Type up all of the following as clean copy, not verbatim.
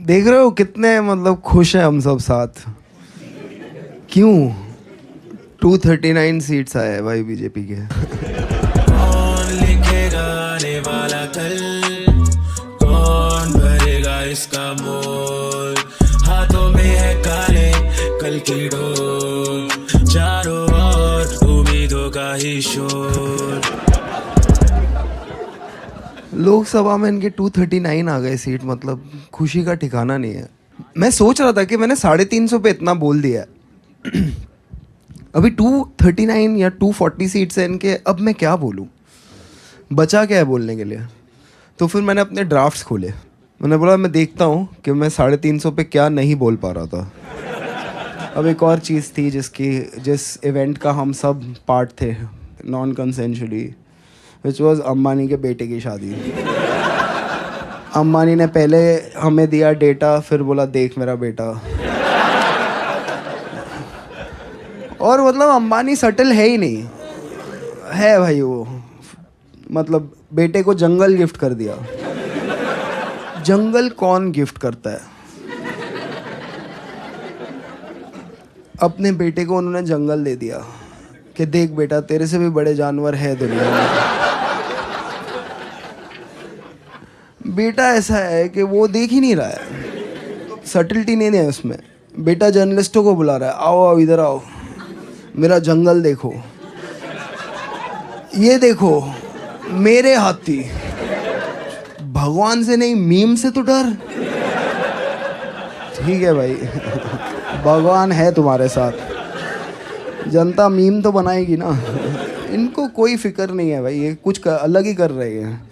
देख रहे हो कितने मतलब खुश हैं हम सब साथ। क्यों 239 सीट्स आए भाई बीजेपी के। कौन लिखेगा आने वाला कल, कौन भरेगा इसका मोल, हाथों में है काले कल की डोर, चारों ओर उम्मीदों का ही शोर। लोकसभा में इनके 239 आ गए सीट, मतलब खुशी का ठिकाना नहीं है। मैं सोच रहा था कि मैंने 350 पे इतना बोल दिया है अभी 239 या 240 सीट्स है इनके, अब मैं क्या बोलूँ, बचा क्या है बोलने के लिए। तो फिर मैंने अपने ड्राफ्ट्स खोले, मैंने बोला मैं देखता हूँ कि मैं 350 पे क्या नहीं बोल पा रहा था। अब एक और चीज़ थी जिस इवेंट का हम सब पार्ट थे non consensually, which was Ambani के बेटे की शादी। अंबानी ने पहले हमें दिया डेटा, फिर बोला देख मेरा बेटा। और मतलब अंबानी सटल है ही नहीं है भाई वो, मतलब बेटे को जंगल गिफ्ट कर दिया। जंगल कौन गिफ्ट करता है? अपने बेटे को उन्होंने जंगल दे दिया कि देख बेटा तेरे से भी बड़े जानवर है दुनिया में। बेटा ऐसा है कि वो देख ही नहीं रहा है, सटलिटी नहीं है उसमें। बेटा जर्नलिस्टों को बुला रहा है, आओ आओ इधर आओ, मेरा जंगल देखो, ये देखो मेरे हाथी। भगवान से नहीं मीम से तो डर। ठीक है भाई भगवान है तुम्हारे साथ, जनता मीम तो बनाएगी ना। इनको कोई फिक्र नहीं है भाई, ये कुछ अलग ही कर रहे हैं।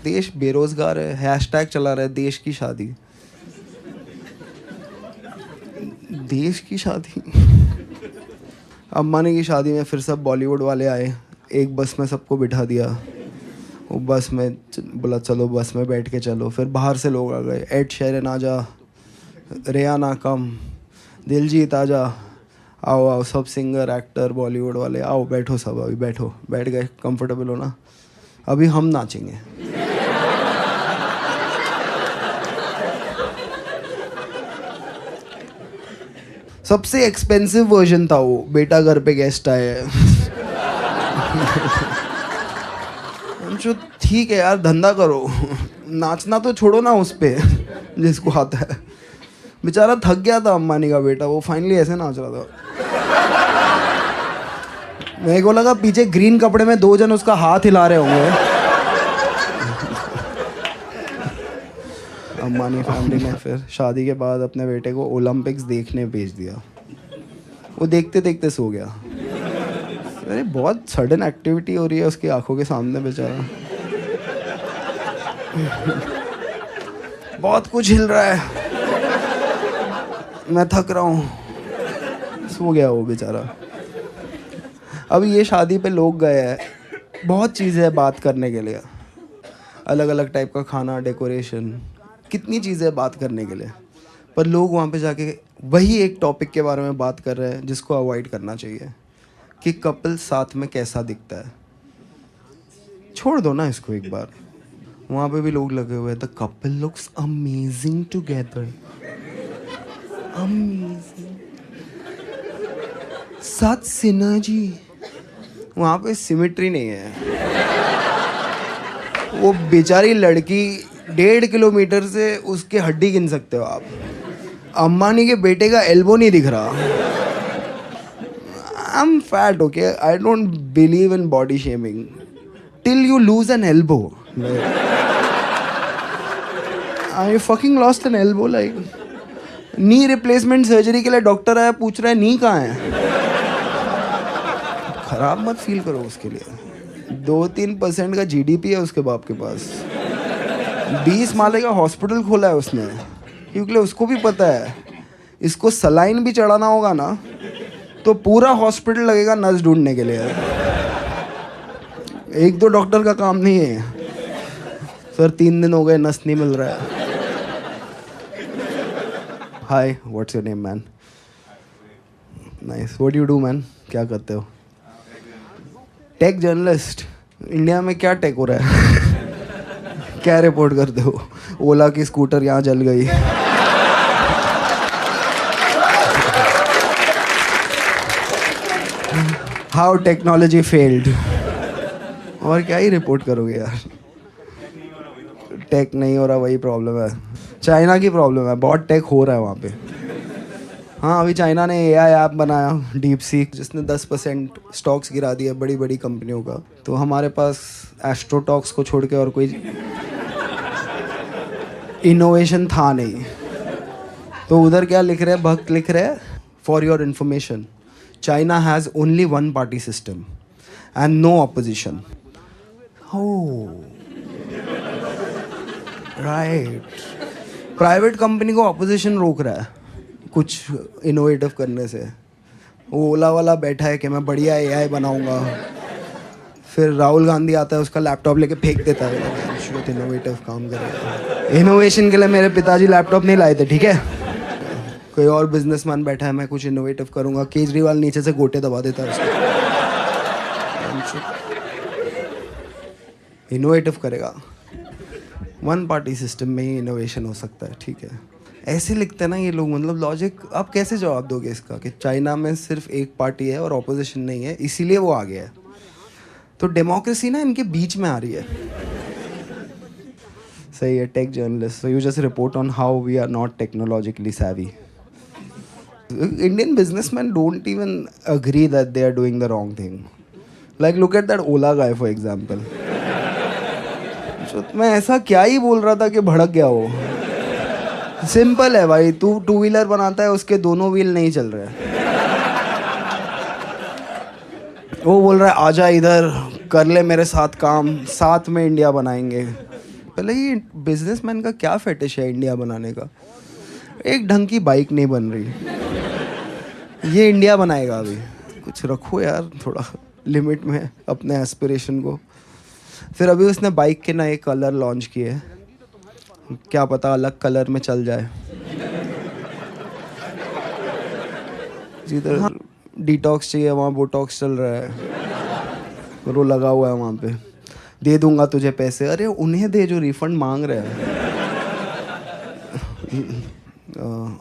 देश बेरोजगार है, हैशटैग चला रहा है देश की शादी। देश की शादी अंबानी की शादी में फिर सब बॉलीवुड वाले आए, एक बस में सबको बिठा दिया। वो बस में बोला चलो बस में बैठ के चलो, फिर बाहर से लोग आ गए, एड शेरन आ जा, रेहाना कम, दिलजीत आ जा, आओ आओ सब सिंगर एक्टर बॉलीवुड वाले आओ बैठो सब, अभी बैठो, बैठ गए, कंफर्टेबल हो ना, अभी हम नाचेंगे। सबसे एक्सपेंसिव वर्जन था वो, बेटा घर पे गेस्ट आए। जो ठीक है यार धंधा करो, नाचना तो छोड़ो ना उस पे जिसको आता है। बेचारा थक गया था अंबानी का बेटा, वो फाइनली ऐसे नाच रहा था। मेरे को लगा पीछे ग्रीन कपड़े में 2 जन उसका हाथ हिला रहे होंगे। अंबानी फैमिली ने फिर शादी के बाद अपने बेटे को ओलंपिक्स देखने भेज दिया। वो देखते देखते सो गया। अरे बहुत सडन एक्टिविटी हो रही है उसकी आंखों के सामने बेचारा। बहुत कुछ हिल रहा है, मैं थक रहा हूँ, सो गया वो बेचारा। अब ये शादी पे लोग गए हैं, बहुत चीज़ें हैं बात करने के लिए, अलग अलग टाइप का खाना, डेकोरेशन, कितनी चीज़ें बात करने के लिए, पर लोग वहाँ पे जाके वही एक टॉपिक के बारे में बात कर रहे हैं जिसको अवॉइड करना चाहिए कि कपल साथ में कैसा दिखता है। छोड़ दो ना इसको एक बार। वहाँ पे भी लोग लगे हुए हैं, the couple looks amazing together, amazing, साथ सिनर्जी। वहाँ पे सिमेट्री नहीं है। वो बेचारी लड़की 1.5 किलोमीटर से उसके हड्डी गिन सकते हो आप। अंबानी के बेटे का एल्बो नहीं दिख रहा। I am fat, okay, I don't believe in body shaming till you lose N elbow. I fucking lost N elbow, like knee replacement surgery के लिए डॉक्टर आया, पूछ रहा है नी कहाँ है। खराब मत फील करो उसके लिए। 2-3% का जीडीपी है उसके बाप के पास। 20 माले का हॉस्पिटल खोला है उसने, क्योंकि उसको भी पता है इसको सलाइन भी चढ़ाना होगा ना तो पूरा हॉस्पिटल लगेगा नस ढूंढने के लिए। 1-2 डॉक्टर का काम नहीं है। सर 3 दिन हो गए नस नहीं मिल रहा है। Hi, what's your name man? Nice, what you do man? क्या करते हो? Take journalist. इंडिया में क्या टेक हो रहा है? क्या रिपोर्ट करते हो? ओला की स्कूटर यहाँ जल गई। How technology failed. और क्या ही रिपोर्ट करोगे यार, टेक नहीं हो रहा वही प्रॉब्लम है, चाइना की प्रॉब्लम है, बहुत टेक हो रहा है वहाँ पे। हाँ अभी चाइना ने एआई ऐप बनाया डीप सीक, जिसने 10% स्टॉक्स गिरा दिए बड़ी बड़ी कंपनियों का। तो हमारे पास एस्ट्रोटॉक्स को छोड़ के और कोई इनोवेशन था नहीं। तो उधर क्या लिख रहे हैं, भक्त लिख रहे हैं, for your information China has only one party system and no opposition. Right, private company को ऑपोजिशन रोक रहा है कुछ इनोवेटिव करने से। वो ओला वाला बैठा है कि मैं बढ़िया एआई बनाऊंगा, फिर राहुल गांधी आता है उसका लैपटॉप लेके फेंक देता है, शुद्ध इनोवेटिव काम करेगा। इनोवेशन के लिए मेरे पिताजी लैपटॉप नहीं लाए थे, ठीक है। कोई और बिजनेसमैन बैठा है, मैं कुछ इनोवेटिव करूंगा, केजरीवाल नीचे से गोटे दबा देता है उसको, इनोवेटिव करेगा। वन पार्टी सिस्टम में ही इनोवेशन हो सकता है, ठीक है। ऐसे लिखते हैं ना ये लोग, मतलब लॉजिक आप कैसे जवाब दोगे इसका कि चाइना में सिर्फ एक पार्टी है और ऑपोजिशन नहीं है, इसीलिए वो आ गया है। तो डेमोक्रेसी ना इनके बीच में आ रही है। सही है, tech journalist, so you just report on how we are not technologically savvy. Indian businessmen don't even agree that they are doing the wrong thing. Like look at that Ola guy for example. मैं ऐसा क्या ही बोल रहा था कि भड़क गया वो। सिंपल है भाई, तू टू व्हीलर बनाता है, उसके दोनों व्हील नहीं चल रहे हैं। वो बोल रहा है आजा इधर कर ले मेरे साथ काम, साथ में इंडिया बनाएंगे। पहले ये बिजनेसमैन का क्या फेटिश है इंडिया बनाने का? एक ढंग की बाइक नहीं बन रही, ये इंडिया बनाएगा। अभी कुछ रखो यार थोड़ा लिमिट में अपने एस्पिरेशन को। फिर अभी उसने बाइक के नए कलर लॉन्च किए हैं, क्या पता अलग कलर में चल जाए। जिधर डिटॉक्स चाहिए वहाँ बोटॉक्स चल रहा है, और वो लगा हुआ है वहाँ पे, दे दूंगा तुझे पैसे। अरे उन्हें दे जो रिफंड मांग रहे हैं।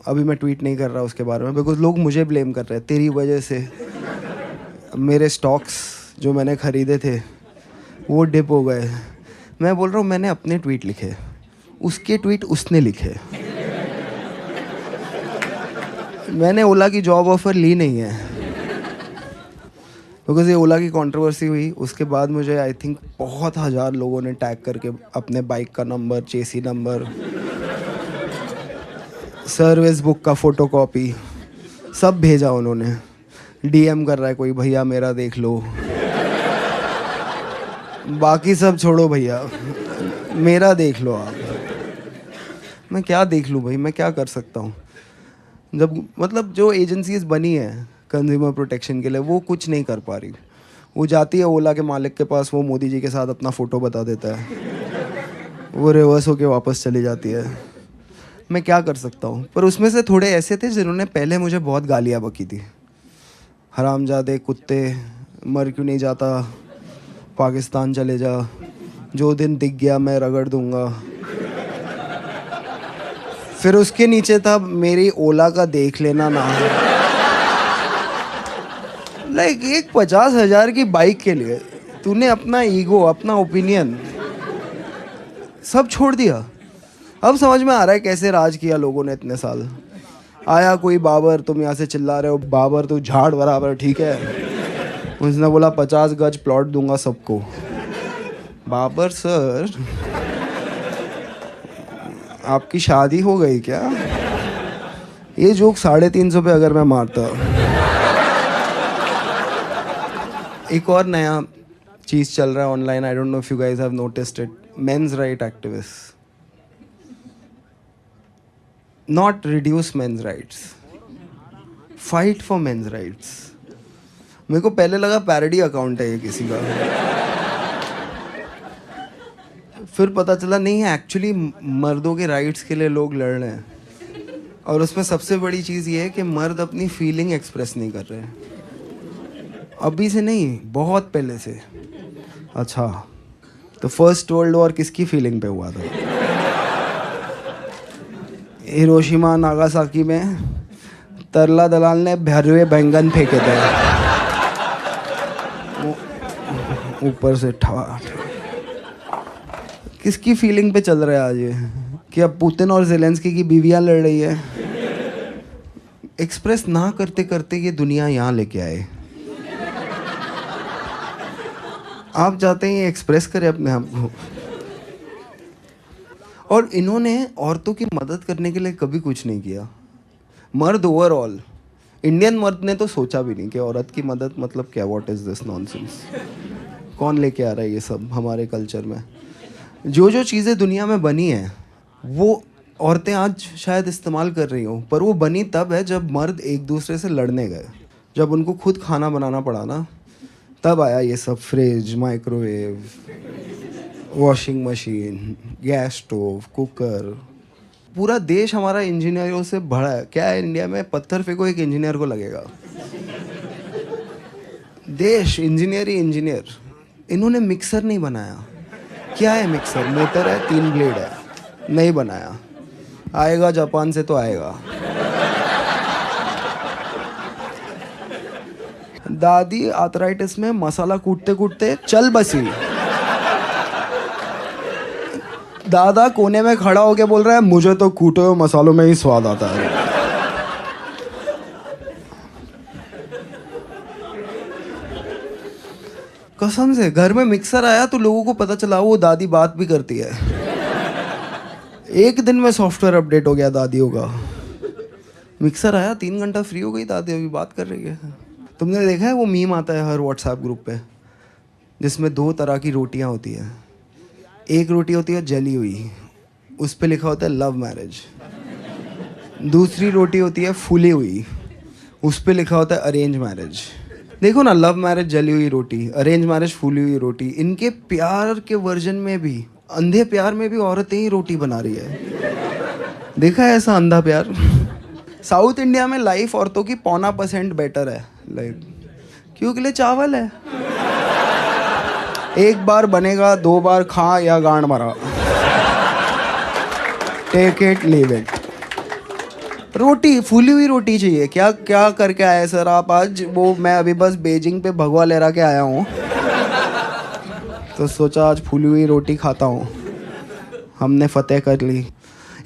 अभी मैं ट्वीट नहीं कर रहा उसके बारे में, बिकॉज लोग मुझे ब्लेम कर रहे हैं, तेरी वजह से मेरे स्टॉक्स जो मैंने ख़रीदे थे वो डिप हो गए। मैं बोल रहा हूँ मैंने अपने ट्वीट लिखे, उसके ट्वीट उसने लिखे। मैंने ओला की जॉब ऑफ़र ली नहीं है, बिकॉज ये ओला की कंट्रोवर्सी हुई। उसके बाद मुझे आई थिंक बहुत हज़ार लोगों ने टैग करके अपने बाइक का नंबर, चेसी नंबर, सर्विस बुक का फ़ोटोकॉपी सब भेजा उन्होंने। डीएम कर रहा है कोई, भैया मेरा देख लो। बाकी सब छोड़ो भैया, मेरा देख लो आप। मैं क्या देख लूँ भाई, मैं क्या कर सकता हूँ? जब मतलब जो एजेंसीज बनी है कंज्यूमर प्रोटेक्शन के लिए, वो कुछ नहीं कर पा रही। वो जाती है ओला के मालिक के पास, वो मोदी जी के साथ अपना फ़ोटो बता देता है, वो रिवर्स होके वापस चली जाती है। मैं क्या कर सकता हूँ? पर उसमें से थोड़े ऐसे थे जिन्होंने पहले मुझे बहुत गालियाँ बकी थी, हरामजादे कुत्ते, मर क्यों नहीं जाता, पाकिस्तान चले जा, जो दिन दिख गया मैं रगड़ दूंगा। फिर उसके नीचे था मेरी ओला का देख लेना ना। लाइक एक 50,000 की बाइक के लिए तूने अपना ईगो, अपना ओपिनियन सब छोड़ दिया। अब समझ में आ रहा है कैसे राज किया लोगों ने इतने साल। आया कोई बाबर, तुम यहाँ से चिल्ला रहे हो बाबर तो झाड़ बराबर, ठीक है। उसने बोला 50 गज प्लॉट दूंगा सबको। बाबर सर आपकी शादी हो गई क्या? ये जोक 350 पे अगर मैं मारता। एक और नया चीज़ चल रहा है online, I don't know if you guys have noticed it, men's right activist. Not reduce men's rights, fight for men's rights. मेरे को पहले लगा पैरोडी अकाउंट है ये किसी का, फिर पता चला नहीं है, एक्चुअली मर्दों के राइट्स के लिए लोग लड़ रहे हैं। और उसमें सबसे बड़ी चीज़ ये है कि मर्द अपनी फीलिंग एक्सप्रेस नहीं कर रहे हैं, अभी से नहीं, बहुत पहले से। अच्छा, तो फर्स्ट वर्ल्ड वॉर किसकी फीलिंग पे हुआ था? हिरोशिमा नागासाकी में तरला दलाल ने भरे बैंगन फेंके थे। ऊपर से ठा। किसकी फीलिंग पे चल रहा है आज ये कि अब पुतिन और ज़ेलेंस्की की बीवियां लड़ रही है? एक्सप्रेस ना करते करते ये दुनिया यहाँ लेके आए। आप चाहते हैं ये एक्सप्रेस करें अपने आप को। और इन्होंने औरतों की मदद करने के लिए कभी कुछ नहीं किया। मर्द ओवरऑल, इंडियन मर्द ने तो सोचा भी नहीं कि औरत की मदद मतलब क्या, व्हाट इज़ दिस नॉनसेंस। कौन लेके आ रहा है ये सब हमारे कल्चर में? जो जो चीज़ें दुनिया में बनी हैं वो औरतें आज शायद इस्तेमाल कर रही हों, पर वो बनी तब है जब मर्द एक दूसरे से लड़ने गए। जब उनको खुद खाना बनाना पड़ा ना, तब आया ये सब। Fridge, microwave, washing machine, gas stove, cooker. पूरा देश हमारा इंजीनियरों से भरा है। क्या है इंडिया में? पत्थर फेंको, एक इंजीनियर को लगेगा। देश इंजीनियर ही इंजीनियर। इन्होंने मिक्सर नहीं बनाया। क्या है मिक्सर? मोटर है, 3 ब्लेड है। नहीं बनाया। आएगा जापान से तो आएगा। दादी आर्थराइटिस में मसाला कूटते कूटते चल बसी। दादा कोने में खड़ा होके बोल रहा है, मुझे तो कूटे हुए मसालों में ही स्वाद आता है। कसम से घर में मिक्सर आया तो लोगों को पता चला वो दादी बात भी करती है। एक दिन में सॉफ्टवेयर अपडेट हो गया दादियों का। मिक्सर आया, 3 घंटा फ्री हो गई दादी, अभी बात कर रही है। तुमने देखा है वो मीम आता है हर व्हाट्सएप ग्रुप पे, जिसमें 2 तरह की रोटियां होती है। एक रोटी होती है जली हुई, उस पे लिखा होता है लव मैरिज। दूसरी रोटी होती है फूली हुई, उस पे लिखा होता है अरेंज मैरिज। देखो ना, लव मैरिज जली हुई रोटी, अरेंज मैरिज फूली हुई रोटी। इनके प्यार के वर्जन में भी, अंधे प्यार में भी औरतें ही रोटी बना रही है। देखा है ऐसा अंधा प्यार? साउथ इंडिया में लाइफ औरतों की 0.5% बेटर है लाइफ, क्योंकि लिए चावल है। एक बार बनेगा, 2 बार खा या गांड मरा। Take it leave it. रोटी, फूली हुई रोटी चाहिए। क्या क्या करके आए सर आप आज? वो मैं अभी बस बीजिंग पे भगवा लहरा के आया हूँ, तो सोचा आज फूली हुई रोटी खाता हूँ। हमने फतेह कर ली।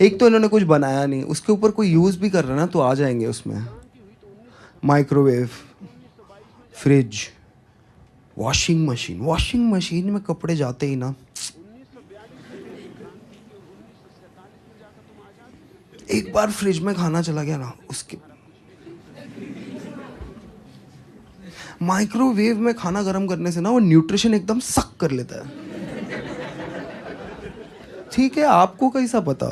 एक तो इन्होंने कुछ बनाया नहीं, उसके ऊपर कोई यूज़ भी कर रहा ना तो आ जाएंगे उसमें। Microwave, fridge, washing machine. Washing machine में कपड़े जाते ही ना, एक बार फ्रिज में खाना चला गया ना, उसके माइक्रोवेव में खाना गर्म करने से ना वो न्यूट्रिशन एकदम सक कर लेता है। ठीक है, आपको कैसा पता?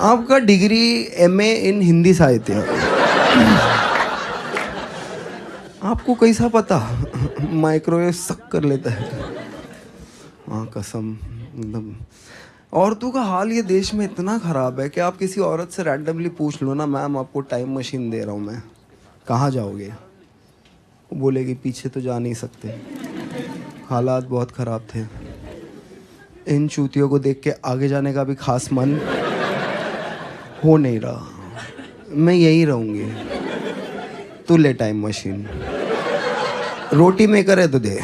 आपका डिग्री MA इन हिंदी साहित्य, आपको कैसा पता माइक्रोवेव सक कर लेता है? हाँ कसम, एकदम। औरतों का हाल ये देश में इतना ख़राब है कि आप किसी औरत से रैंडमली पूछ लो ना, मैम आपको टाइम मशीन दे रहा हूँ मैं, कहाँ जाओगे? वो बोलेगी पीछे तो जा नहीं सकते, हालात बहुत ख़राब थे। इन चूतियों को देख के आगे जाने का भी खास मन हो नहीं रहा। मैं यही रहूँगी, तू ले टाइम मशीन। रोटी मेकर है तो दे।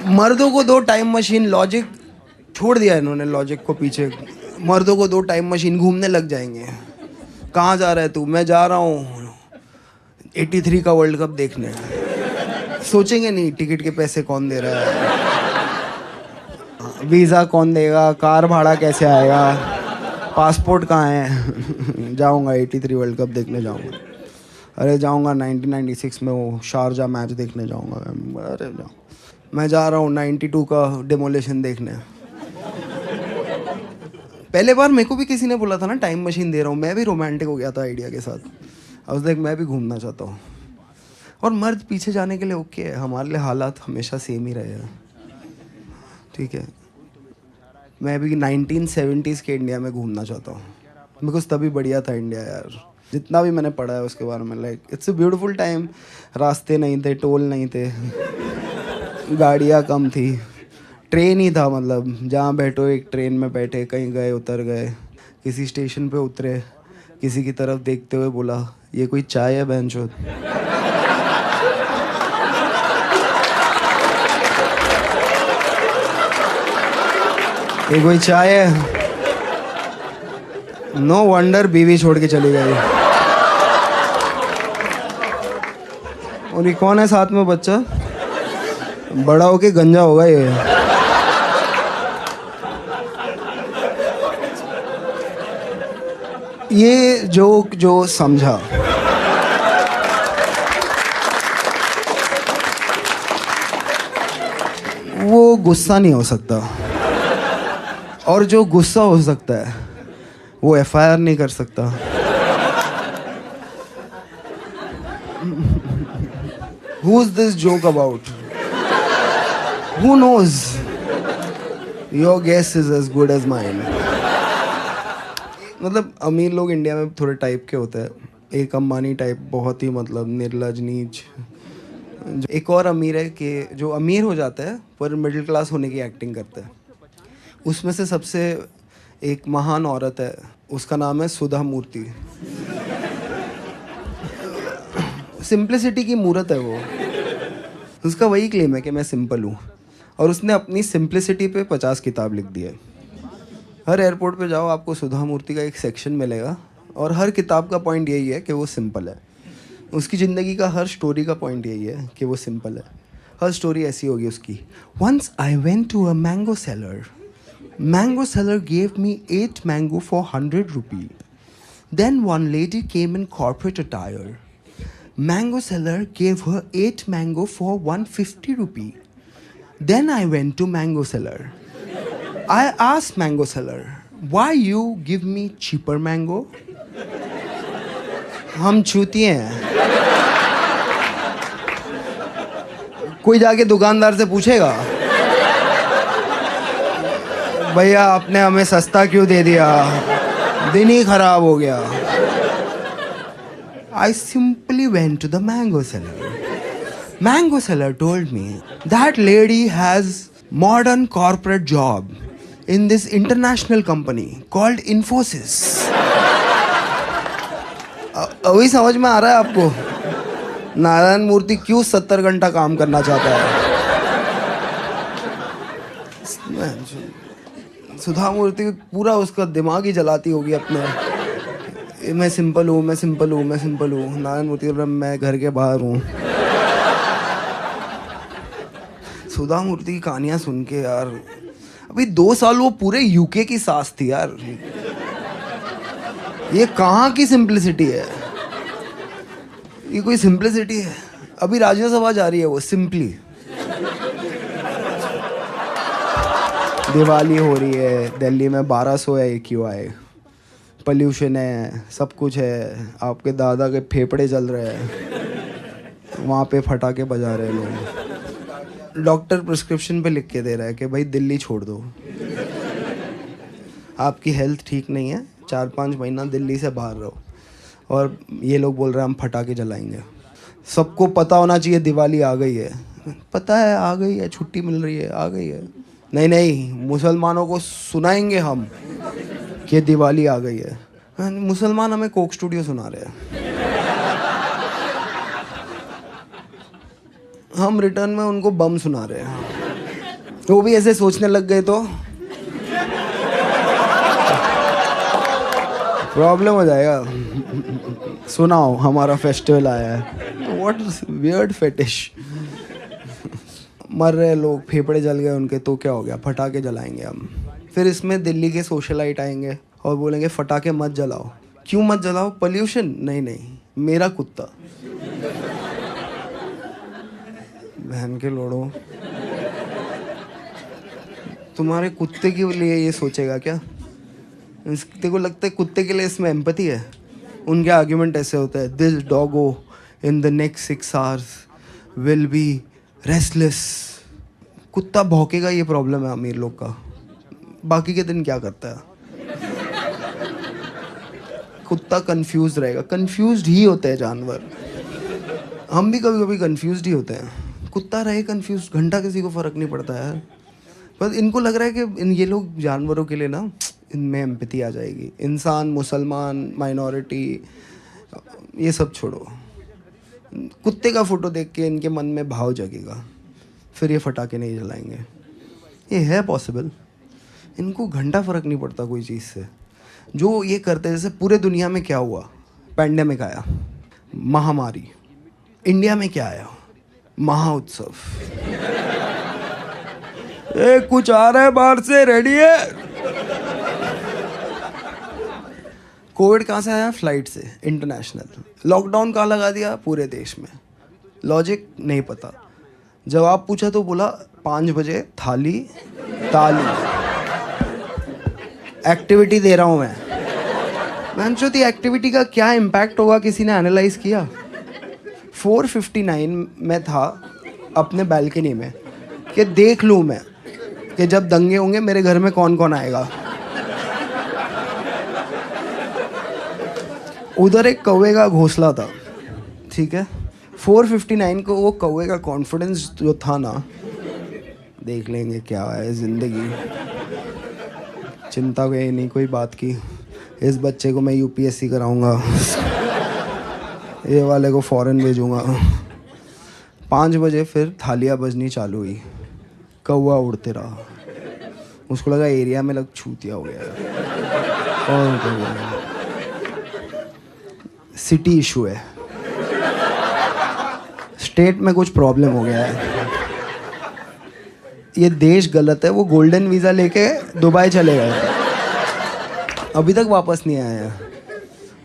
मर्दों को 2 टाइम मशीन। लॉजिक छोड़ दिया इन्होंने, लॉजिक को पीछे। मर्दों को 2 टाइम मशीन, घूमने लग जाएंगे। कहाँ जा रहा है तू? मैं जा रहा हूँ 83 का वर्ल्ड कप देखने। सोचेंगे नहीं टिकट के पैसे कौन दे रहा है, वीज़ा कौन देगा, कार भाड़ा कैसे आएगा, पासपोर्ट कहाँ है। जाऊँगा 83 वर्ल्ड कप देखने जाऊँगा। अरे जाऊँगा 1996 में वो शारजा मैच देखने जाऊँगा। अरे जाऊँ, मैं जा रहा हूँ 92 का डेमोलेशन देखने। पहले बार मेरे को भी किसी ने बोला था ना टाइम मशीन दे रहा हूँ, मैं भी रोमांटिक हो गया था आइडिया के साथ। अब देख मैं भी घूमना चाहता हूँ। और मर्द पीछे जाने के लिए ओके है, हमारे लिए हालात हमेशा सेम ही रहे हैं। ठीक है, मैं भी 1970s के इंडिया में घूमना चाहता हूँ, बिकॉज तभी बढ़िया था इंडिया यार। जितना भी मैंने पढ़ा है उसके बारे में, like it's a beautiful time. रास्ते नहीं थे, टोल नहीं थे, गाड़ियाँ कम थी, ट्रेन ही था। मतलब जहाँ बैठो एक ट्रेन में बैठे, कहीं गए उतर गए, किसी स्टेशन पे उतरे, किसी की तरफ देखते हुए बोला, ये कोई चाय है बहनचोद? ये कोई चाय है? नो वंडर बीवी छोड़ के चली गई। और ये कौन है साथ में बच्चा? बड़ा होके गंजा होगा ये। ये जोक जो समझा, वो गुस्सा नहीं हो सकता, और जो गुस्सा हो सकता है वो एफआईआर नहीं कर सकता। Who is this joke about? Who knows? Your guess is as good as mine. मतलब अमीर लोग इंडिया में थोड़े टाइप के होते हैं। एक अंबानी टाइप, बहुत ही मतलब निर्लज नीच। एक और अमीर है कि जो अमीर हो जाता है पर मिडिल क्लास होने की एक्टिंग करता है। उसमें से सबसे एक महान औरत है, उसका नाम है सुधा मूर्ति। सिंप्लिसिटी की मूरत है वो। उसका वही क्लेम है कि मैं सिंपल हूँ, और उसने अपनी सिंप्लिसिटी पे 50 किताब लिख दी है। हर एयरपोर्ट पे जाओ आपको सुधा मूर्ति का एक सेक्शन मिलेगा, और हर किताब का पॉइंट यही है कि वो सिंपल है। उसकी ज़िंदगी का हर स्टोरी का पॉइंट यही है कि वो सिंपल है। हर स्टोरी ऐसी होगी उसकी। Once I went to a mango seller. Mango seller gave me 8 mango for 100 rupee. Then one lady came in corporate attire. Mango seller gave her 8 mango for 150 rupee. Then I went to mango seller. I asked mango seller, why you give me cheaper mango? हम चूतिए हैं। कोई जाके दुकानदार से पूछेगा, भैया आपने हमें सस्ता क्यों दे दिया, दिन ही खराब हो गया। I simply went to the mango seller. Mango seller told me that lady has modern corporate job in this international company called Infosys. अभी समझ में आ रहा है आपको नारायण मूर्ति क्यों 70 घंटा काम करना चाहता है। सुधा मूर्ति पूरा उसका दिमाग ही जलाती होगी अपने, मैं सिंपल हूँ, मैं सिंपल हूँ, मैं सिंपल हूँ। नारायण मूर्ति मैं घर के बाहर हूँ। सुधा मूर्ति की कहानियाँ सुन के यार, अभी 2 साल वो पूरे यूके की सास थी यार। ये कहाँ की सिंप्लिसिटी है? ये कोई सिंप्लिसिटी है? अभी राज्यसभा जा रही है वो सिंपली। दिवाली हो रही है, दिल्ली में 1200 है AQI, पोल्यूशन है, सब कुछ है, आपके दादा के फेफड़े जल रहे हैं, वहाँ पे फटाके बजा रहे हैं लोग। डॉक्टर प्रिस्क्रिप्शन पे लिख के दे रहा है कि भाई दिल्ली छोड़ दो, आपकी हेल्थ ठीक नहीं है, 4-5 महीना दिल्ली से बाहर रहो। और ये लोग बोल रहे हैं हम फटाके जलाएंगे। सबको पता होना चाहिए दिवाली आ गई है। पता है आ गई है, छुट्टी मिल रही है, आ गई है। नहीं नहीं, मुसलमानों को सुनाएंगे हम कि दिवाली आ गई है। मुसलमान हमें कोक स्टूडियो सुना रहे हैं, हम रिटर्न में उनको बम सुना रहे हैं। वो भी ऐसे सोचने लग गए तो प्रॉब्लम हो जाएगा। सुनाओ हमारा फेस्टिवल आया है। What weird fetish. मर रहे लोग, फेफड़े जल गए उनके, तो क्या हो गया, फटाके जलाएंगे हम। फिर इसमें दिल्ली के सोशलाइट आएंगे और बोलेंगे फटाके मत जलाओ। क्यों मत जलाओ? पोल्यूशन? नहीं नहीं, मेरा कुत्ता। बहन के लोड़ो, तुम्हारे कुत्ते के लिए ये सोचेगा क्या? तेरे को लगता है कुत्ते के लिए इसमें एम्पैथी है? उनके आर्ग्यूमेंट ऐसे होते हैं, this Doggo in the next 6 hours will be restless. कुत्ता भौंकेगा, ये प्रॉब्लम है अमीर लोग का। बाकी के दिन क्या करता है? कुत्ता कंफ्यूज रहेगा। कंफ्यूज्ड ही होते हैं जानवर। हम भी कभी कभी कंफ्यूज्ड ही होते हैं। कुत्ता रहे कंफ्यूज, घंटा किसी को फर्क नहीं पड़ता है। बस इनको लग रहा है कि ये लोग जानवरों के लिए ना इनमें एम्पैथी आ जाएगी। इंसान, मुसलमान, माइनॉरिटी, ये सब छोड़ो, कुत्ते का फ़ोटो देख के इनके मन में भाव जगेगा, फिर ये फटाके नहीं जलाएंगे। ये है पॉसिबल। इनको घंटा फ़र्क नहीं पड़ता कोई चीज़ से। जो ये करते, जैसे पूरे दुनिया में क्या हुआ, पैंडेमिक आया, महामारी, इंडिया में क्या आया, महा उत्सव। कुछ आ रहा है बाहर से, रेडी है। कोविड कहाँ से आया, फ्लाइट से, इंटरनेशनल। लॉकडाउन कहाँ लगा दिया, पूरे देश में। लॉजिक नहीं पता। जवाब पूछा तो बोला 5 बजे थाली ताली, एक्टिविटी दे रहा हूँ मैं सोचती एक्टिविटी का क्या इम्पैक्ट होगा, किसी ने एनालाइज किया? 4:59 में था अपने बैल्कनी में कि देख लूँ मैं कि जब दंगे होंगे मेरे घर में कौन कौन आएगा। उधर एक कौवे का घोंसला था, ठीक है। 4:59 को वो कौवे का कॉन्फिडेंस जो था ना, देख लेंगे क्या है ज़िंदगी, चिंता कोई नहीं कोई बात की, इस बच्चे को मैं यूपीएससी कराऊंगा, ये वाले को फॉरेन भेजूंगा। 5 बजे फिर थालियाँ बजनी चालू हुई, कौवा उड़ते रहा। उसको लगा एरिया में लग छूतिया हो गया और सिटी इशू है, स्टेट में कुछ प्रॉब्लम हो गया है, ये देश गलत है। वो गोल्डन वीज़ा लेके दुबई चले गए, अभी तक वापस नहीं आए हैं।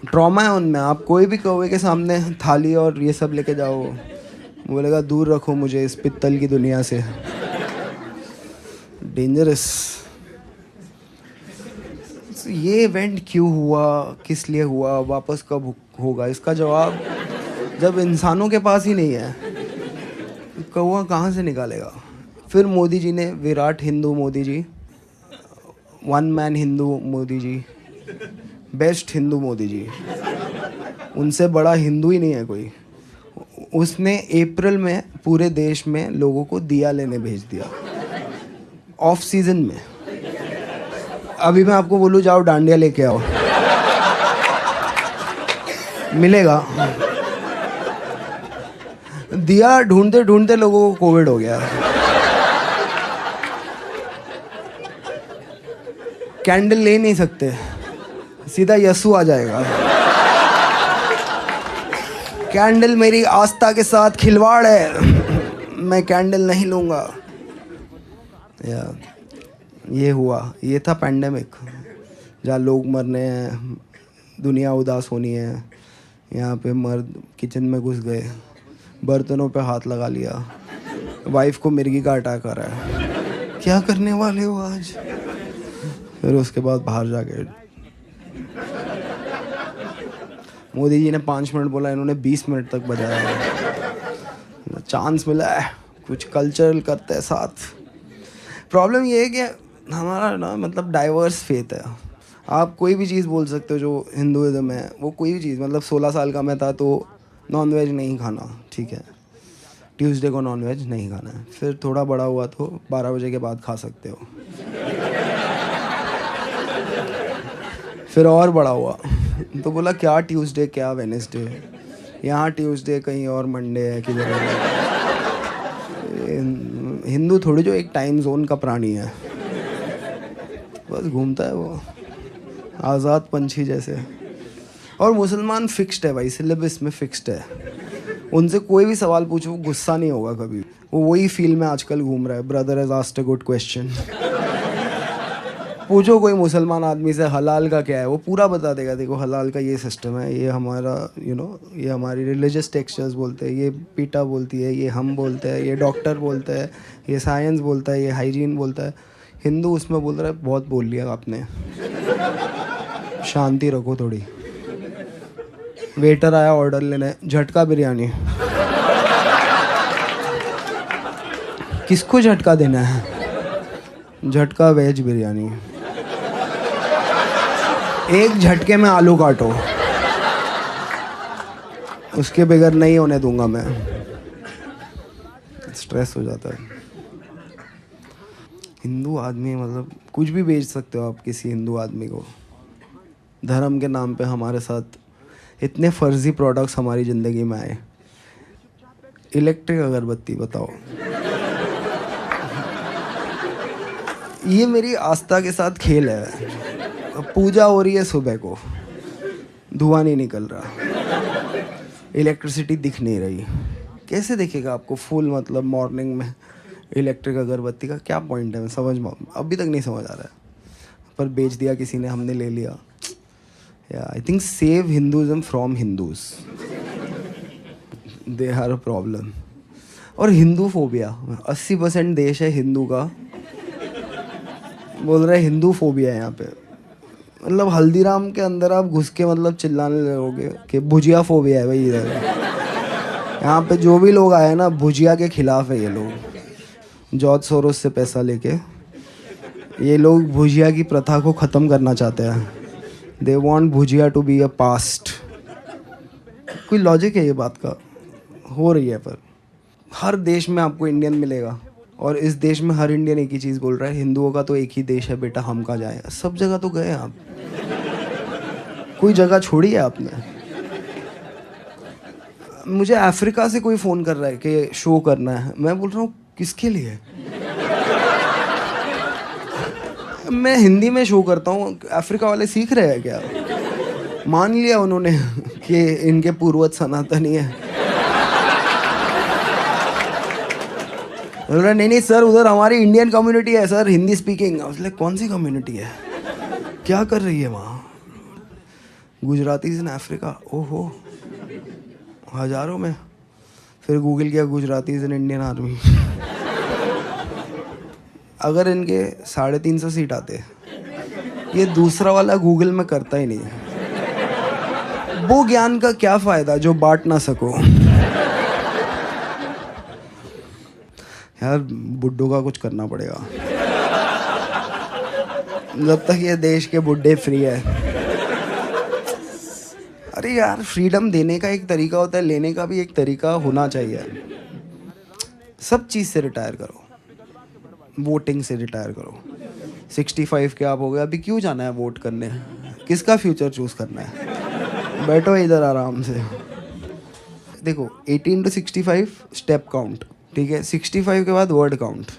ट्रॉमा है उनमें। आप कोई भी कौवे के सामने थाली और ये सब लेके जाओ, बोलेगा दूर रखो मुझे इस पित्तल की दुनिया से, डेंजरस। ये इवेंट क्यों हुआ, किस लिए हुआ, वापस कब होगा, इसका जवाब जब इंसानों के पास ही नहीं है, कौवा कहाँ से निकालेगा? फिर मोदी जी ने, Virat Hindu Modi ji, one man Hindu Modi ji, best Hindu Modi ji, उनसे बड़ा हिंदू ही नहीं है कोई। उसने अप्रैल में पूरे देश में लोगों को दिया लेने भेज दिया, ऑफ सीजन में। अभी मैं आपको बोलूँ जाओ डांडिया लेके आओ, मिलेगा? दिया ढूंढते ढूंढते लोगों को कोविड हो गया। कैंडल ले नहीं सकते, सीधा यसु आ जाएगा। कैंडल मेरी आस्था के साथ खिलवाड़ है, मैं कैंडल नहीं लूँगा। ये हुआ, ये था पैंडेमिक, जहाँ लोग मरने हैं, दुनिया उदास होनी है। यहाँ पे मर्द किचन में घुस गए, बर्तनों पे हाथ लगा लिया, वाइफ को मिर्गी का अटैक आ रहा है, क्या करने वाले हो आज? फिर उसके बाद बाहर जाके मोदी जी ने 5 मिनट बोला, इन्होंने 20 मिनट तक बजाया। चांस मिला है, कुछ कल्चरल करते हैं साथ। प्रॉब्लम ये है कि हमारा ना मतलब डाइवर्स फेथ है। आप कोई भी चीज़ बोल सकते हो जो हिंदुइज्म है, वो कोई भी चीज़, मतलब 16 साल का मैं था तो नॉनवेज नहीं खाना, ठीक है, ट्यूसडे को नॉनवेज नहीं खाना है। फिर थोड़ा बड़ा हुआ तो 12 बजे के बाद खा सकते हो। फिर और बड़ा हुआ तो बोला क्या ट्यूसडे क्या वेडनेसडे, यहाँ ट्यूसडे कहीं और मंडे है किधर है। हिंदू थोड़ी जो एक टाइम जोन का प्राणी है, बस घूमता है वो आज़ाद पंछी जैसे। और मुसलमान फिक्स्ड है भाई, सिलेबस में फिक्स्ड है, उनसे कोई भी सवाल पूछो वो गुस्सा नहीं होगा कभी। वो वही फील में आजकल घूम रहा है, brother has asked a good question. पूछो कोई मुसलमान आदमी से हलाल का क्या है, वो पूरा बता देगा, देखो हलाल का ये सिस्टम है, ये हमारा ये हमारी रिलीजियस टेक्सचर्स बोलते हैं, ये पीटा बोलती है, ये हम बोलते हैं, ये डॉक्टर बोलते हैं, ये साइंस बोलता है, ये हाइजीन बोलता है। हिंदू उसमें बोल रहा है बहुत बोल लिया आपने, शांति रखो थोड़ी। वेटर आया ऑर्डर लेने, झटका बिरयानी, किसको झटका देना है? झटका वेज बिरयानी, एक झटके में आलू काटो, उसके बगैर नहीं होने दूंगा मैं। स्ट्रेस हो जाता है। हिंदू आदमी मतलब कुछ भी बेच सकते हो आप किसी हिंदू आदमी को। धर्म के नाम पे हमारे साथ इतने फर्जी प्रोडक्ट्स हमारी ज़िंदगी में आए। इलेक्ट्रिक अगरबत्ती बताओ, ये मेरी आस्था के साथ खेल है। पूजा हो रही है सुबह को, धुआं नहीं निकल रहा, इलेक्ट्रिसिटी दिख नहीं रही, कैसे दिखेगा आपको फुल मतलब मॉर्निंग में इलेक्ट्रिक अगरबत्ती का क्या पॉइंट है? मैं समझ अभी तक नहीं समझ आ रहा है, पर बेच दिया किसी ने, हमने ले लिया। या I think save Hinduism from Hindus, they are a problem. और हिंदू फोबिया, 80% देश है हिंदू का, बोल रहे हिंदू फोबिया है यहाँ पे। मतलब हल्दीराम के अंदर आप घुस के मतलब चिल्लाने लगोगे कि भुजिया फोबिया है भाई इधर। यहाँ पे जो भी लोग आए ना भुजिया के खिलाफ है ये लोग। जॉर्ज सोरोस से पैसा लेके ये लोग भुजिया की प्रथा को ख़त्म करना चाहते हैं। They want bhujia to be a past. कोई लॉजिक है ये बात का? हो रही है, पर हर देश में आपको इंडियन मिलेगा, और इस देश में हर इंडियन एक ही चीज़ बोल रहा है, हिंदुओं का तो एक ही देश है बेटा, हम कहाँ जाएं। सब जगह तो गए आप, कोई जगह छोड़ी है आपने? मुझे अफ्रीका से कोई फ़ोन कर रहा है कि शो करना है, मैं बोल रहा हूँ किसके लिए? मैं हिंदी में शो करता हूँ, अफ्रीका वाले सीख रहे हैं क्या? मान लिया उन्होंने कि इनके पूर्वज सनातनी है। नहीं नहीं सर, उधर हमारी इंडियन कम्युनिटी है सर, हिंदी स्पीकिंग। उसने कौन सी कम्युनिटी है, क्या कर रही है वहाँ? गुजरातीज इन अफ्रीका, ओहो हज़ारों में। फिर गूगल किया गुजरातीज इन इंडियन आर्मी। अगर इनके 350 सीट आते, ये दूसरा वाला गूगल में करता ही नहीं है। वो ज्ञान का क्या फ़ायदा जो बांट ना सको। यार बुड्ढों का कुछ करना पड़ेगा, जब तक ये देश के बुड्ढे फ्री है। अरे यार फ्रीडम देने का एक तरीका होता है, लेने का भी एक तरीका होना चाहिए। सब चीज़ से रिटायर करो, वोटिंग से रिटायर करो। 65 के आप हो गए, अभी क्यों जाना है वोट करने? किसका फ्यूचर चूज़ करना है? बैठो इधर आराम से। देखो 18 to 65 स्टेप काउंट, ठीक है। 65 के बाद वर्ड काउंट।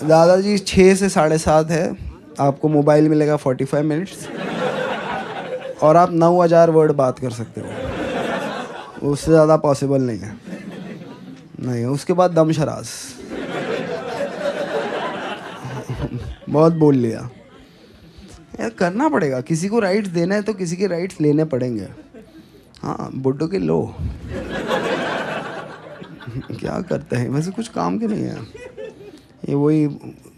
दादाजी 6 से 7:30 है, आपको मोबाइल मिलेगा 45 मिनट्स, और आप 9000 वर्ड बात कर सकते हो, उससे ज़्यादा पॉसिबल नहीं है। नहीं, उसके बाद दम शराज। बहुत बोल लिया यार, करना पड़ेगा। किसी को राइट्स देना है तो किसी के राइट्स लेने पड़ेंगे। हाँ बुड्ढों के लो। क्या करते हैं वैसे, कुछ काम के नहीं है ये। वही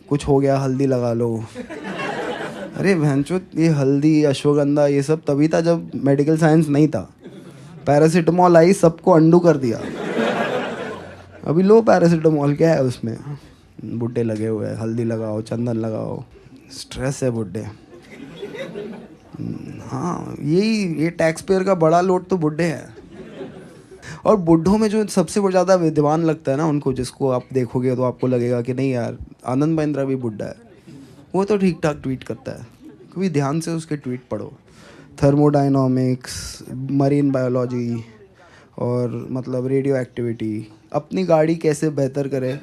कुछ हो गया हल्दी लगा लो। अरे भैंचो, ये हल्दी अश्वगंधा ये सब तभी था जब मेडिकल साइंस नहीं था। पैरासीटामॉल आई, सबको अंडू कर दिया। अभी लो पैरासीटामॉल, क्या है उसमें? बुड्ढे लगे हुए हैं, हल्दी लगाओ, चंदन लगाओ। स्ट्रेस है बुड्ढे। हाँ ये टैक्स पेयर का बड़ा लोड तो बुड्ढे हैं। और बुड्ढों में जो सबसे ज़्यादा विद्वान लगता है ना उनको, जिसको आप देखोगे तो आपको लगेगा कि नहीं यार आनंद महिंद्रा भी बुड्ढा है, वो तो ठीक ठाक ट्वीट करता है। कभी ध्यान से उसके ट्वीट पढ़ो। थर्मोडायनामिक्स, मरीन बायोलॉजी, और मतलब रेडियो एक्टिविटी, अपनी गाड़ी कैसे बेहतर करे,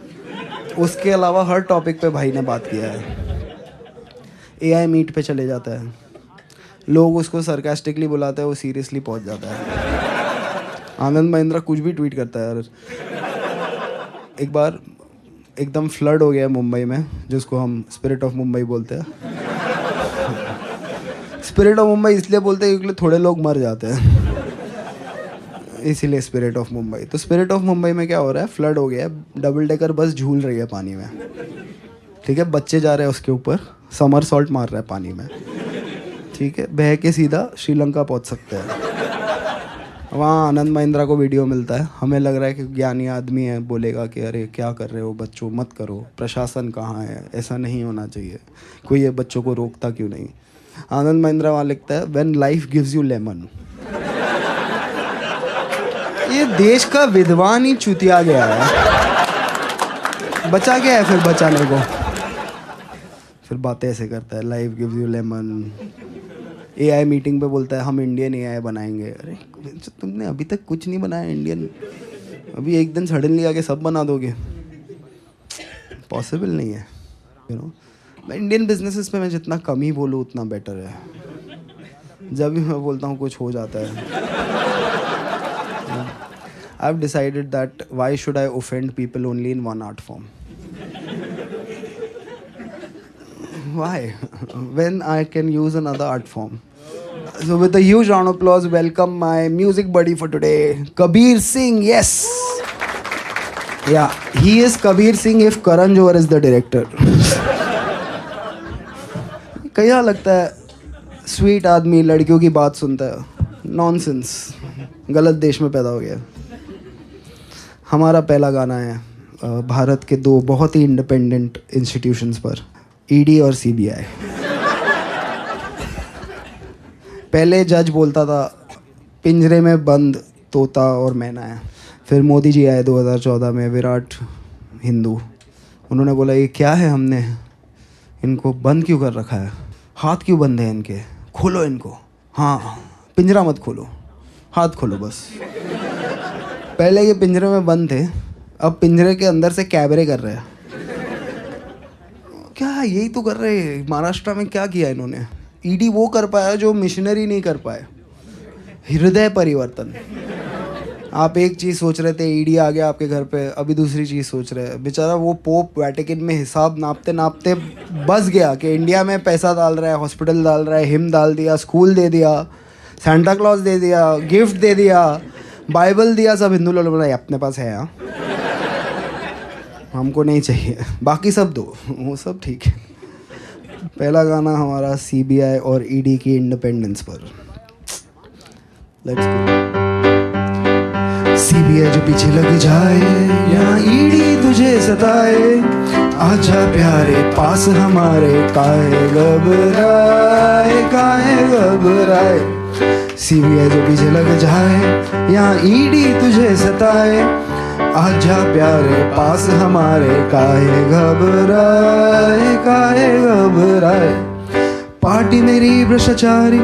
उसके अलावा हर टॉपिक पे भाई ने बात किया है। AI मीट पे चले जाता है, लोग उसको सरकास्टिकली बुलाते हैं, वो सीरियसली पहुंच जाता है। आनंद महिंद्रा कुछ भी ट्वीट करता है यार। एक बार एकदम फ्लड हो गया मुंबई में, जिसको हम स्पिरिट ऑफ मुंबई बोलते हैं। स्पिरिट ऑफ मुंबई इसलिए बोलते हैं क्योंकि थोड़े लोग मर जाते हैं, इसीलिए स्पिरिट ऑफ मुंबई। तो स्पिरिट ऑफ मुंबई में क्या हो रहा है, फ्लड हो गया है, डबल डेकर बस झूल रही है पानी में, ठीक है। बच्चे जा रहे हैं उसके ऊपर, समर सॉल्ट मार रहा है पानी में, ठीक है। बह के सीधा श्रीलंका पहुंच सकते हैं। वहाँ आनंद महिंद्रा को वीडियो मिलता है, हमें लग रहा है कि ज्ञानी आदमी है, बोलेगा कि अरे क्या कर रहे हो बच्चों, मत करो, प्रशासन कहाँ है, ऐसा नहीं होना चाहिए, कोई ये बच्चों को रोकता क्यों नहीं। आनंद महिंद्रा वहाँ लिखता है when life gives you lemon. ये देश का विद्वान ही चुतिया गया है। बचा क्या है फिर बचाने को? फिर बातें ऐसे करता है, life gives you lemon. AI meeting पे बोलता है हम इंडियन एआई बनाएंगे। अरे तुमने अभी तक कुछ नहीं बनाया इंडियन, अभी एक दिन सडनली आके सब बना दोगे? पॉसिबल नहीं है, यू नो। मैं इंडियन बिजनेसेस पे मैं जितना कम ही बोलूँ उतना बेटर है। जब भी मैं बोलता हूँ कुछ हो जाता है। I have decided that why should I offend people only in one art form? Why? When I can use another art form. So with a huge round of applause, welcome my music buddy for today, Kabir Singh. Yes. Yeah, he is Kabir Singh if Karan Johar is the director. क्या लगता है sweet आदमी लड़कियों की बात सुनता है? Nonsense, गलत देश में पैदा हो गया। हमारा पहला गाना है भारत के दो बहुत ही इंडिपेंडेंट इंस्टीट्यूशंस पर, ईडी और सीबीआई। पहले जज बोलता था पिंजरे में बंद तोता और मैना है। फिर मोदी जी आए 2014 में, विराट हिंदू। उन्होंने बोला ये क्या है, हमने इनको बंद क्यों कर रखा है? हाथ क्यों बंद है इनके? खोलो इनको। हाँ, पिंजरा मत खोलो, हाथ खोलो बस। पहले ये पिंजरे में बंद थे, अब पिंजरे के अंदर से कैबरे कर रहे हैं। क्या यही तो कर रहे हैं महाराष्ट्र में? क्या किया इन्होंने? ईडी वो कर पाया जो मिशनरी नहीं कर पाए, हृदय परिवर्तन। आप एक चीज़ सोच रहे थे, ईडी आ गया आपके घर पे, अभी दूसरी चीज़ सोच रहे हैं। बेचारा वो पोप वैटिकन में हिसाब नापते नापते बस गया कि इंडिया में पैसा डाल रहा है, हॉस्पिटल डाल रहा है, हिम डाल दिया, स्कूल दे दिया, सेंटा क्लॉज दे दिया, गिफ्ट दे दिया, बाइबल दिया। सब हिंदू लोग बोला अपने पास है, हाँ हमको नहीं चाहिए, बाकी सब दो, वो सब ठीक है। पहला गाना हमारा सीबीआई और ईडी की इंडिपेंडेंस पर। Let's go. सीबीआई जो पीछे लग जाए या ईडी तुझे सताए, आजा प्यारे पास हमारे, काहे घबराए, काहे घबराए। सीबीआई जो पीछे लग जाए या ईडी तुझे सताए, आजा प्यारे पास हमारे, काहे घबराए, काहे घबराए। पार्टी मेरी भ्रष्टाचारी,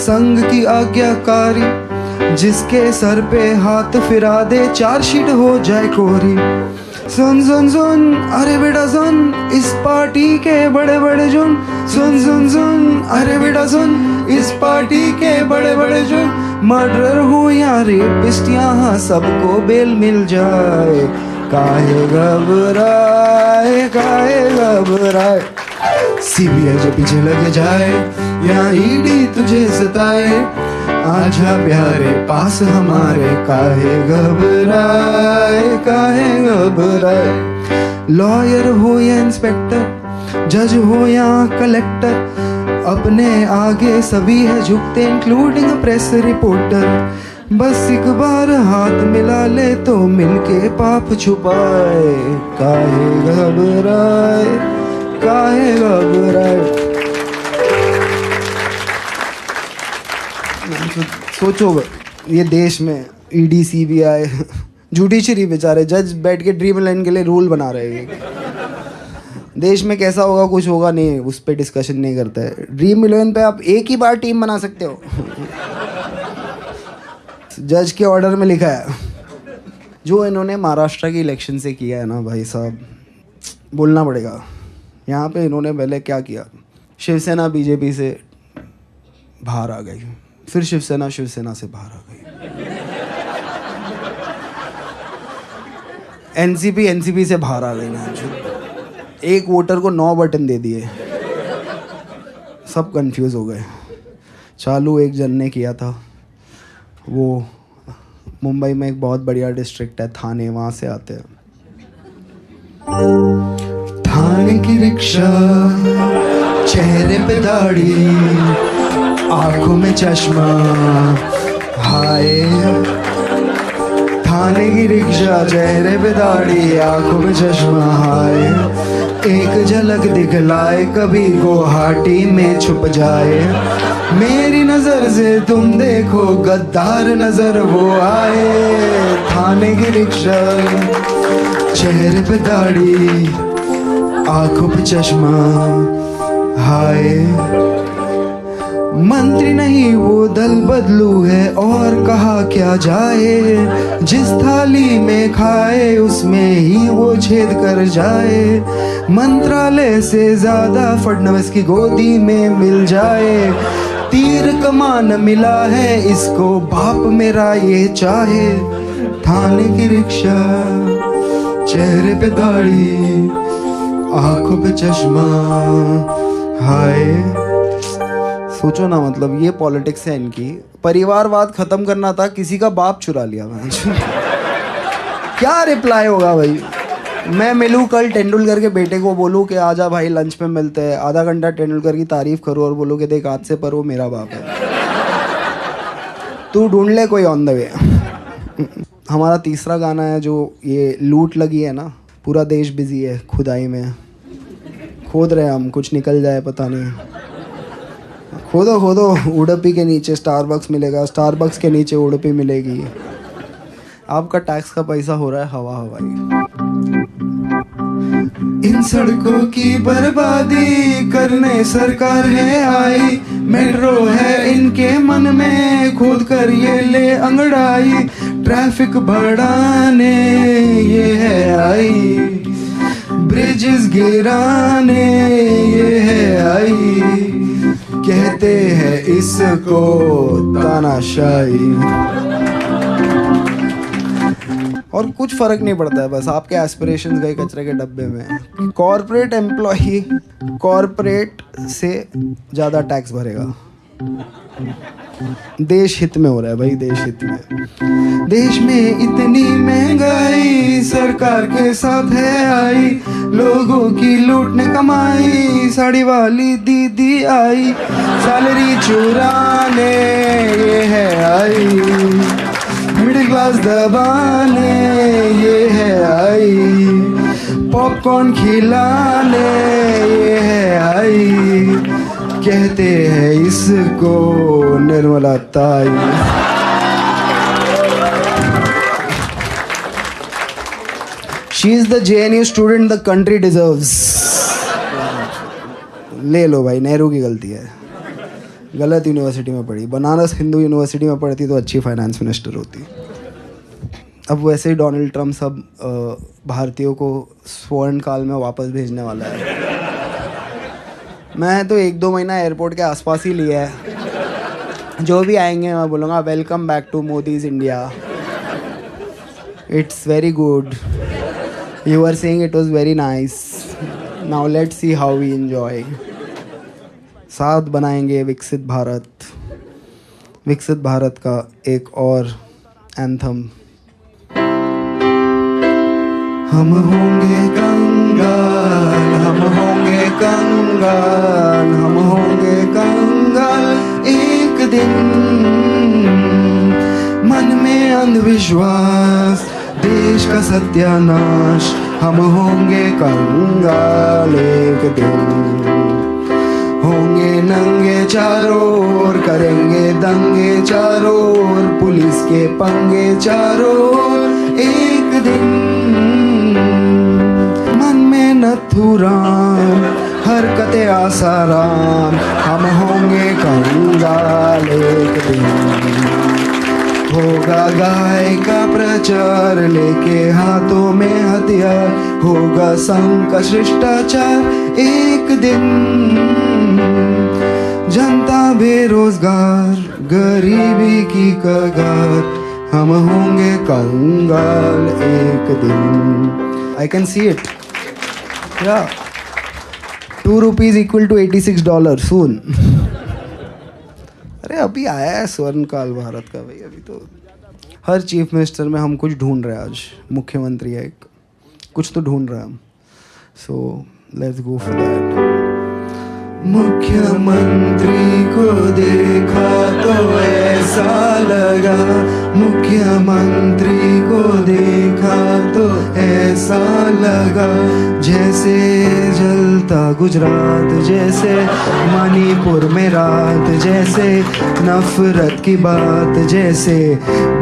संघ की आज्ञाकारी, जिसके सर पे हाथ फिरा दे चार्जशीट हो जाए कोरी। सुन सुन सुन अरे बेटा सुन, इस पार्टी के बड़े बड़े जुर्म। सुन सुन सुन अरे बेटा सुन, इस पार्टी के बड़े बड़े जुर्म। मर्डर हो या रेपिस्ट, यहाँ सबको बेल मिल जाए, काहे घबराए, काहे घबराए। सीबीआई जो पीछे लग जाए या ईडी तुझे सताए, आजा प्यारे पास हमारे, काहे घबराए, काहे घबराए। लॉयर हो या इंस्पेक्टर, जज हो या कलेक्टर, अपने आगे सभी है झुकते, इंक्लूडिंग प्रेस रिपोर्टर। बस एक बार हाथ मिला ले तो मिलके पाप छुपाए, काहे घबराए, काहे घबराए। सोचो ये देश में ईडी सीबीआई, जुडिशरी बेचारे जज बैठ के ड्रीम लैंड के लिए रूल बना रहे हैं। देश में कैसा होगा, कुछ होगा नहीं, उस पर डिस्कशन नहीं करता है। ड्रीम इलेवन पे आप एक ही बार टीम बना सकते हो। जज के ऑर्डर में लिखा है। जो इन्होंने महाराष्ट्र की इलेक्शन से किया है ना भाई साहब, बोलना पड़ेगा। यहाँ पे इन्होंने पहले क्या किया, शिवसेना बीजेपी से बाहर आ गई, फिर शिवसेना से बाहर आ गई, एनसीपी से बाहर आ गई ना। एक वोटर को 9 बटन दे दिए, सब कंफ्यूज हो गए। चालू एक जन ने किया था, वो मुंबई में एक बहुत बढ़िया डिस्ट्रिक्ट है थाने, वहाँ से आते हैं। थाने की रिक्शा, चेहरे पे दाढ़ी, आंखों में चश्मा, हाय। थाने की रिक्शा, चेहरे पे दाढ़ी, आंखों में चश्मा, हाय। एक झलक दिखलाए, कभी गुवाहाटी में छुप जाए। मेरी नजर से तुम देखो, गद्दार नजर वो आए। थाने की रिक्शा, चेहरे पे दाढ़ी, आंखों पे चश्मा, हाय मंत्री नहीं वो दल बदलू है, और कहा क्या जाए, जिस थाली में खाए उसमें ही वो छेद कर जाए, मंत्रालय से ज्यादा फडणवीस की गोदी में मिल जाए, तीर कमान मिला है इसको बाप मेरा ये चाहे, थाने की रिक्शा, चेहरे पे दाढ़ी, आंखों पे चश्मा, हाय। सोचो ना, मतलब ये पॉलिटिक्स है इनकी। परिवारवाद खत्म करना था, किसी का बाप चुरा लिया मैं। क्या रिप्लाई होगा भाई? मैं मिलूँ कल तेंदुलकर के बेटे को, बोलूँ कि आजा भाई लंच पे मिलते हैं, आधा घंटा तेंदुलकर की तारीफ करूँ और बोलूँ कि देख आज से पर वो मेरा बाप है, तू ढूंढ ले कोई ऑन द वे। हमारा तीसरा गाना है जो ये लूट लगी है ना, पूरा देश बिजी है खुदाई में, खोद रहे हम, कुछ निकल जाए पता नहीं। खोदो खोदो, उडुपी के नीचे स्टारबक्स मिलेगा, स्टारबक्स के नीचे उडुपी मिलेगी, आपका टैक्स का पैसा हो रहा है हवा हवाई। इन सड़कों की बर्बादी करने सरकार है आई, मेट्रो है इनके मन में, खोद कर ये ले अंगड़ाई, ट्रैफिक बढ़ाने ये है आई, ब्रिजेस गिराने ये है आई, कहते हैं इसको तानाशाही। और कुछ फर्क नहीं पड़ता है, बस आपके एस्पिरेशंस गए कचरे के डब्बे में। कॉर्पोरेट एम्प्लॉय कॉर्पोरेट से ज़्यादा टैक्स भरेगा, देश हित में हो रहा है भाई, देश हित में। देश में इतनी महंगाई सरकार के साथ है आई, लोगों की लूटने कमाई, साड़ी वाली दीदी आई, सैलरी चुराने ये है आई, मिडिल क्लास दबाने ये है आई, पॉपकॉर्न खिलाने ये है आई, कहते हैं इसको निर्मला ताई। She is the JNU student the country deserves. ले लो भाई, नेहरू की गलती है, गलत यूनिवर्सिटी में पढ़ी, बनारस हिंदू यूनिवर्सिटी में पढ़ती तो अच्छी फाइनेंस मिनिस्टर होती। अब वैसे ही डोनाल्ड ट्रम्प सब भारतीयों को स्वर्ण काल में वापस भेजने वाला है। मैं तो 1-2 महीना एयरपोर्ट के आसपास ही लिया है, जो भी आएंगे मैं बोलूँगा welcome back to Modi's India, it's very good, you are saying it was very nice, now let's see how we enjoy. साथ बनाएंगे विकसित भारत, विकसित भारत का एक और एंथम। हम होंगे कंगाल, हम होंगे कंगाल, हम होंगे कंगाल एक दिन, मन में अंधविश्वास, देश का सत्यानाश, हम होंगे कंगाल एक दिन, होंगे नंगे चारों ओर, करेंगे दंगे चारों ओर, पुलिस के पंगे चारों ओर एक दिन, मन में नथुराम, हरकतें आसाराम, हम होंगे कंगाल एक दिन, होगा गाय का प्रचार, लेके हाथों में हथियार, होगा संघ का शिष्टाचार एक दिन, जनता बेरोजगार, गरीबी की कगार, हम होंगे कंगाल एक दिन। आई कैन सी इट, या ₹2 equal to $86 soon। अरे अभी आया है स्वर्ण काल भारत का भाई, अभी तो हर चीफ मिनिस्टर में हम कुछ ढूंढ रहे हैं, आज मुख्यमंत्री है एक, कुछ तो ढूंढ रहे हैं हम, so let's go for that. मुख्यमंत्री को देखा तो ऐसा लगा, मुख्यमंत्री को देखा तो ऐसा लगा, जैसे जलता गुजरात, जैसे मणिपुर में रात, जैसे नफरत की बात, जैसे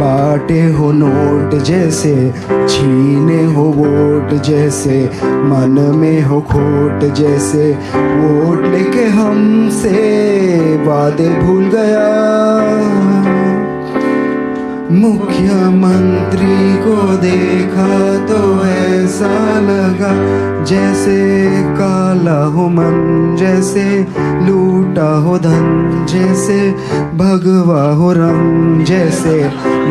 बांटे हो नोट, जैसे छीने हो वोट, जैसे मन में हो खोट, जैसे वोट लेके हमसे वादे भूल गया। मुख्यमंत्री को देखा तो ऐसा लगा, जैसे काला हो मन, जैसे लूटा हो धन, जैसे भगवा हो रंग, जैसे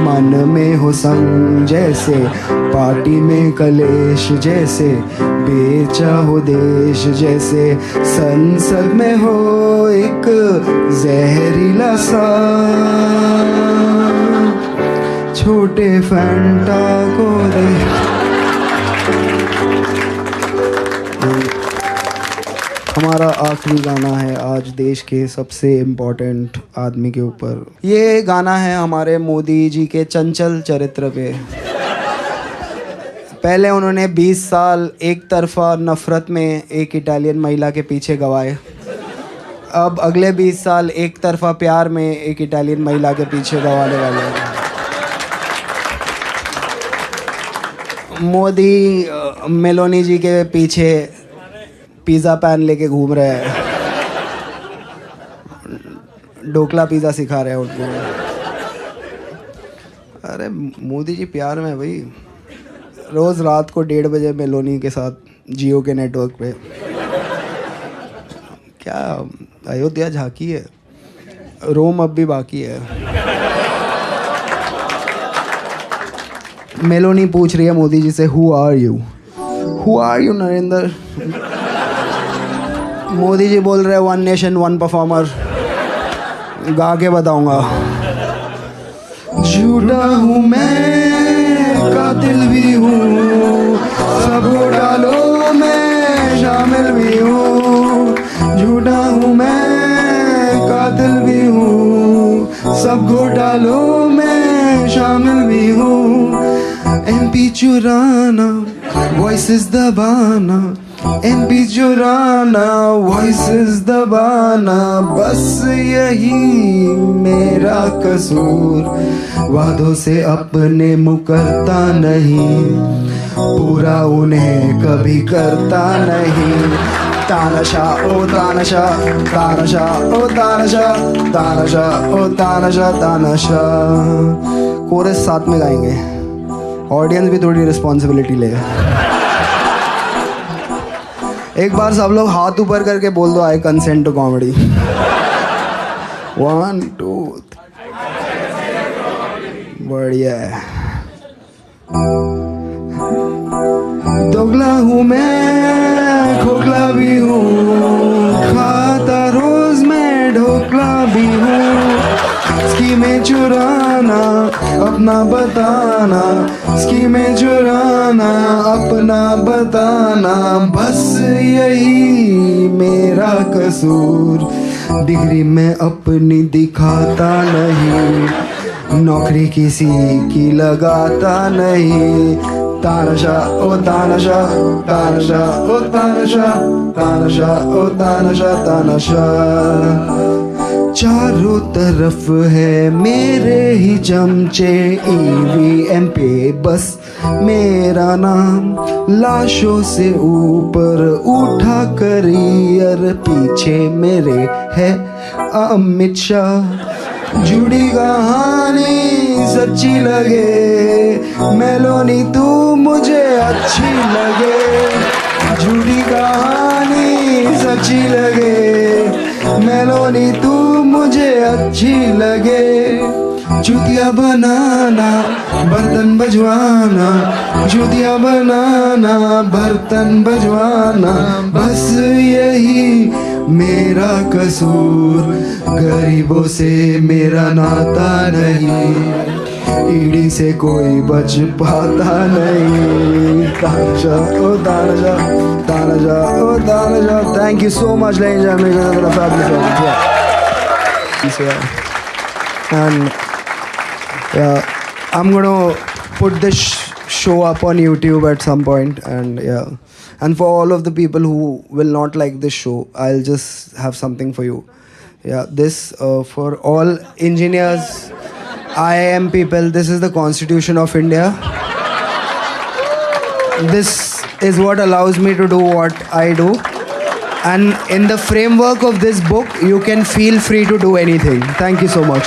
मन में हो संग, जैसे पार्टी में कलेश, जैसे बेचा हो देश, जैसे संसद में हो एक जहरीला सा छोटे फैंटा को दे। हमारा आखिरी गाना है आज देश के सबसे इम्पोर्टेंट आदमी के ऊपर। ये गाना है हमारे मोदी जी के चंचल चरित्र पे। पहले उन्होंने 20 साल एक तरफा नफरत में एक इटालियन महिला के पीछे गवाए, अब अगले 20 साल एक तरफा प्यार में एक इटालियन महिला के पीछे गवाने वाले हैं। मोदी मेलोनी जी के पीछे पिज़्ज़ा पैन लेके घूम रहे हैं, ढोकला पिज़्ज़ा सिखा रहे हैं उनको। अरे मोदी जी प्यार में भाई, रोज़ रात को 1:30 बजे मेलोनी के साथ जियो के नेटवर्क पे। क्या अयोध्या झांकी है, रोम अब भी बाकी है। मेलोनी पूछ रही है मोदी जी से, who are you Narendra? Modi ji बोल रहे हैं, 1 नेशन 1 परफॉर्मर, गा के बताऊंगा। झूठा हूँ मैं, कातिल भी हूँ, सब घोटालों में शामिल भी हूँ। झूठा हूँ मैं, कातिल भी हूँ, सब घोटालों में शामिल भी हूँ। MP चुराना, वॉइसेस दबाना, MP चुराना, वॉइसेस दबाना, बस यही मेरा कसूर। वादों से अपने मुकरता नहीं, पूरा उन्हें कभी करता नहीं। तानाशाह ओ तानाशाह, तानाशाह ओ तानाशाह, तानाशाह ओ तानाशाह, तानाशाह। कोरस साथ में गाएंगे, ऑडियंस भी थोड़ी रिस्पॉन्सिबिलिटी लेगा। एक बार सब लोग हाथ ऊपर करके बोल दो, आई कंसेंट टू कॉमेडी। 1 2 बढ़िया है। दोगला हूँ मैं, खोखला भी हूँ, खाता रोज मैं ढोकला भी हूँ। स्कीमें चुराना, अपना बताना, स्कीमें चुराना, अपना बताना, बस यही मेरा कसूर। डिग्री में अपनी दिखाता नहीं, नौकरी किसी की लगाता नहीं। तानाशाह ओ तानाशाह, तानाशाह ओ तानाशाह, तानाशाह ओ तानाशाह, तानाशाह। चारों तरफ है मेरे ही चमचे, EVM पे बस मेरा नाम। लाशों से ऊपर उठा करियर, पीछे मेरे है अमित शाह। जुड़ी कहानी सच्ची लगे, मेलोनी तू मुझे अच्छी लगे। जुड़ी कहानी सच्ची लगे, मेलोनी तू मुझे अच्छी लगे। जूतिया बनाना, बर्तन बजवाना, जूतिया बनाना, बर्तन बजवाना, बस यही मेरा कसूर। गरीबों से मेरा नाता नहीं, ईडी से कोई बच पाता नहीं. Tanaja, oh Tanaja, Tanaja, oh Tanaja. Thank you so much, ladies and gentlemen, for the fabulous audience. Yeah. And yeah, I'm gonna put this show up on YouTube at some point, and yeah. And for all of the people who will not like this show, I'll just have something for you. Yeah, this for all engineers, IIM people, this is the Constitution of India. This is what allows me to do what I do. And in the framework of this book, you can feel free to do anything. Thank you so much.